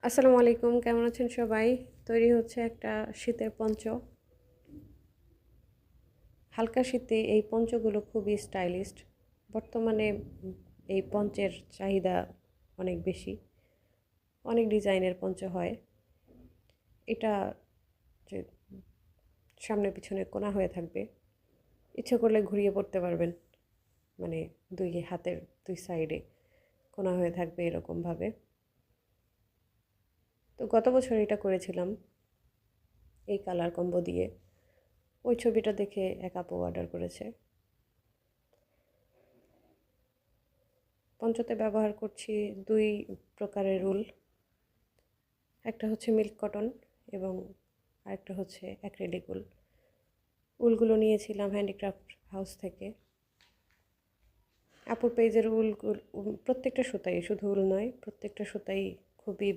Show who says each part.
Speaker 1: আসসালামু আলাইকুম, কেমন আছেন সবাই? তৈরি হচ্ছে একটা শীতের পঞ্চ। হালকা শীতে এই পঞ্চগুলো খুবই স্টাইলিশড। বর্তমানে এই পঞ্চের চাহিদা অনেক বেশি। অনেক ডিজাইনের পঞ্চ হয়। এটা যে সামনে পিছনে কোনা হয়ে থাকবে, ইচ্ছে করলে ঘুরিয়ে পড়তে পারবেন। মানে দুই হাতের দুই সাইডে কোনা হয়ে থাকবে এরকমভাবে। তো গত বছর এটা করেছিলাম এই কালার কম্বো দিয়ে। ওই ছবিটা দেখে এক আপু অর্ডার করেছে। পঞ্চতে ব্যবহার করছি দুই প্রকারের উল। একটা হচ্ছে মিল্ক কটন এবং আরেকটা হচ্ছে অ্যাক্রিলিক উল। উলগুলো নিয়েছিলাম হ্যান্ডিক্রাফট হাউস থেকে। আপুর পেজের উলগুলো প্রত্যেকটা সুতাই, শুধু উল নয়, প্রত্যেকটা সুতাই খুবই